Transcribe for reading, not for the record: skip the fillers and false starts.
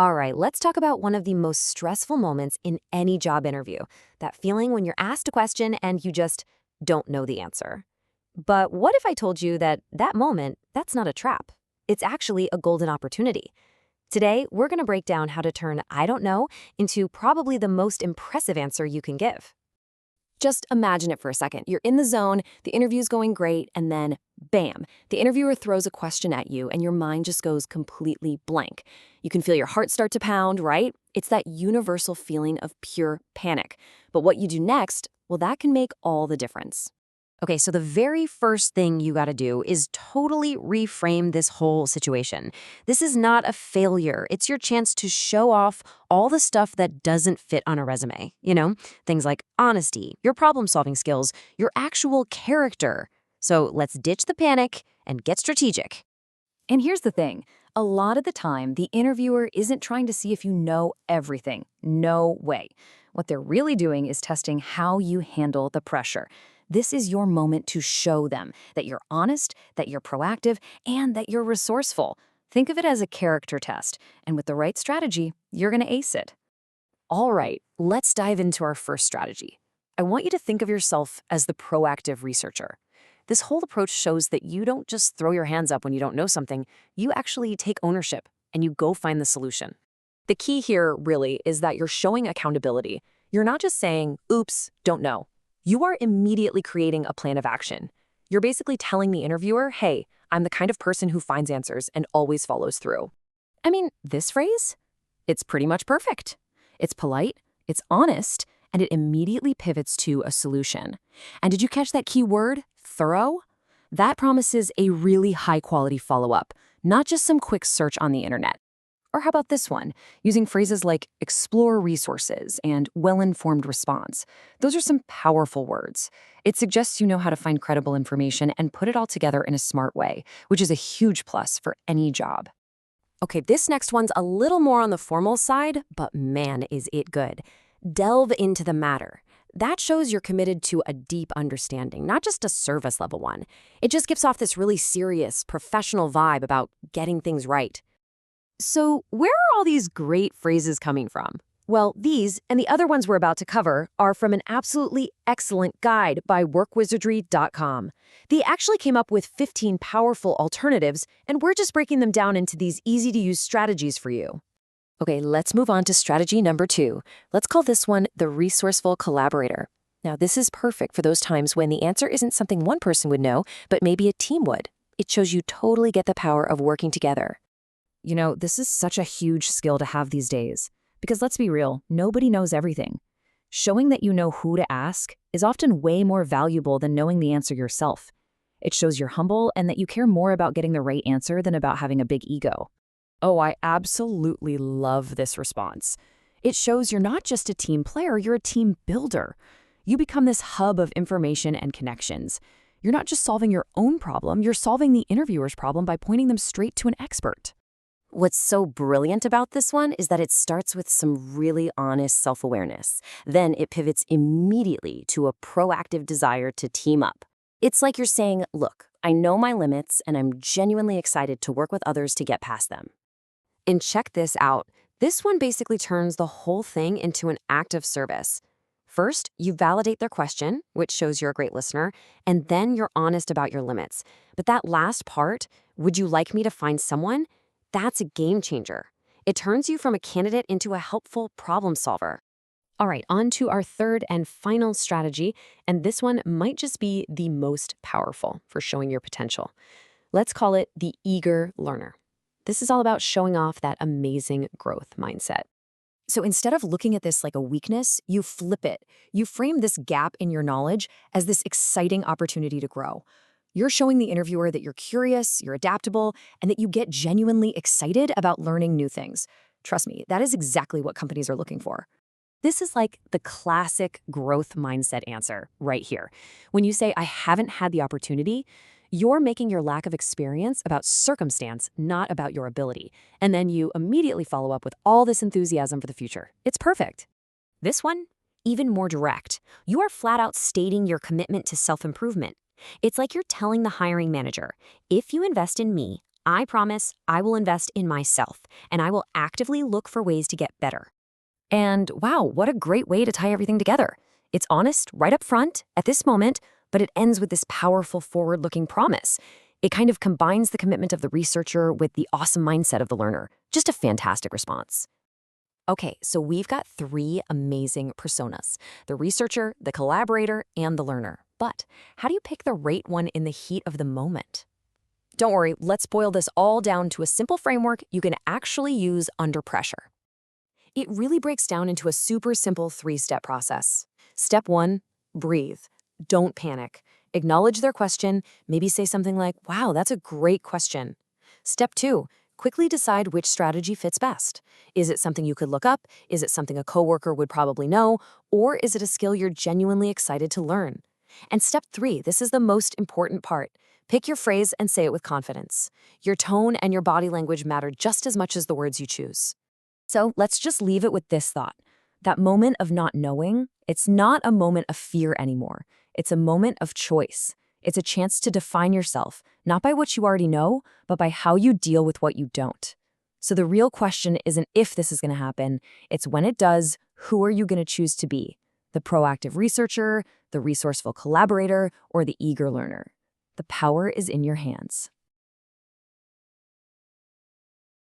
All right, let's talk about one of the most stressful moments in any job interview. That feeling when you're asked a question and you just don't know the answer. But what if I told you that that moment, that's not a trap? It's actually a golden opportunity. Today, we're going to break down how to turn I don't know into probably the most impressive answer you can give. Just imagine it for a second. You're in the zone, the interview's going great, and then bam, the interviewer throws a question at you and your mind just goes completely blank. You can feel your heart start to pound, right? It's that universal feeling of pure panic. But what you do next, well, that can make all the difference. Okay, so the very first thing you got to do is totally reframe this whole situation. This is not a failure. It's your chance to show off all the stuff that doesn't fit on a resume. Things like honesty, your problem-solving skills, your actual character. So let's ditch the panic and get strategic. And here's the thing. A lot of the time, the interviewer isn't trying to see if you know everything. No way. What they're really doing is testing how you handle the pressure. This is your moment to show them that you're honest, that you're proactive, and that you're resourceful. Think of it as a character test, and with the right strategy, you're going to ace it. All right, let's dive into our first strategy. I want you to think of yourself as the proactive researcher. This whole approach shows that you don't just throw your hands up when you don't know something, you actually take ownership and you go find the solution. The key here really is that you're showing accountability. You're not just saying, oops, don't know. You are immediately creating a plan of action. You're basically telling the interviewer, hey, I'm the kind of person who finds answers and always follows through. I mean, this phrase? It's pretty much perfect. It's polite, it's honest, and it immediately pivots to a solution. And did you catch that key word, thorough? That promises a really high-quality follow-up, not just some quick search on the internet. Or how about this one, using phrases like explore resources and well-informed response? Those are some powerful words. It suggests you know how to find credible information and put it all together in a smart way, which is a huge plus for any job. Okay, this next one's a little more on the formal side, but man, is it good. Delve into the matter. That shows you're committed to a deep understanding, not just a service level one. It just gives off this really serious, professional vibe about getting things right. So where are all these great phrases coming from? Well, these and the other ones we're about to cover are from an absolutely excellent guide by workwizardry.com. They actually came up with 15 powerful alternatives, and we're just breaking them down into these easy-to-use strategies for you. Okay, let's move on to strategy number 2. Let's call this one the resourceful collaborator. Now, this is perfect for those times when the answer isn't something one person would know, but maybe a team would. It shows you totally get the power of working together. This is such a huge skill to have these days. Because let's be real, nobody knows everything. Showing that you know who to ask is often way more valuable than knowing the answer yourself. It shows you're humble and that you care more about getting the right answer than about having a big ego. Oh, I absolutely love this response. It shows you're not just a team player, you're a team builder. You become this hub of information and connections. You're not just solving your own problem, you're solving the interviewer's problem by pointing them straight to an expert. What's so brilliant about this one is that it starts with some really honest self-awareness. Then it pivots immediately to a proactive desire to team up. It's like you're saying, look, I know my limits and I'm genuinely excited to work with others to get past them. And check this out. This one basically turns the whole thing into an act of service. First, you validate their question, which shows you're a great listener, and then you're honest about your limits. But that last part, would you like me to find someone? That's a game changer. It turns you from a candidate into a helpful problem solver. All right, on to our third and final strategy, and this one might just be the most powerful for showing your potential. Let's call it the eager learner. This is all about showing off that amazing growth mindset. So instead of looking at this like a weakness, you flip it. You frame this gap in your knowledge as this exciting opportunity to grow. You're showing the interviewer that you're curious, you're adaptable, and that you get genuinely excited about learning new things. Trust me, that is exactly what companies are looking for. This is like the classic growth mindset answer right here. When you say, I haven't had the opportunity, you're making your lack of experience about circumstance, not about your ability. And then you immediately follow up with all this enthusiasm for the future. It's perfect. This one, even more direct. You are flat out stating your commitment to self-improvement. It's like you're telling the hiring manager, if you invest in me, I promise I will invest in myself, and I will actively look for ways to get better. And wow, what a great way to tie everything together. It's honest, right up front, at this moment, but it ends with this powerful forward-looking promise. It kind of combines the commitment of the researcher with the awesome mindset of the learner. Just a fantastic response. Okay, so we've got 3 amazing personas: the researcher, the collaborator, and the learner. But how do you pick the right one in the heat of the moment? Don't worry, let's boil this all down to a simple framework you can actually use under pressure. It really breaks down into a super simple 3-step process. Step 1, breathe. Don't panic. Acknowledge their question, maybe say something like, "Wow, that's a great question." Step 2, quickly decide which strategy fits best. Is it something you could look up? Is it something a coworker would probably know? Or is it a skill you're genuinely excited to learn? And step 3, this is the most important part. Pick your phrase and say it with confidence. Your tone and your body language matter just as much as the words you choose. So let's just leave it with this thought. That moment of not knowing, it's not a moment of fear anymore. It's a moment of choice. It's a chance to define yourself, not by what you already know, but by how you deal with what you don't. So the real question isn't if this is going to happen, it's when it does, who are you going to choose to be? The proactive researcher, the resourceful collaborator, or the eager learner? The power is in your hands.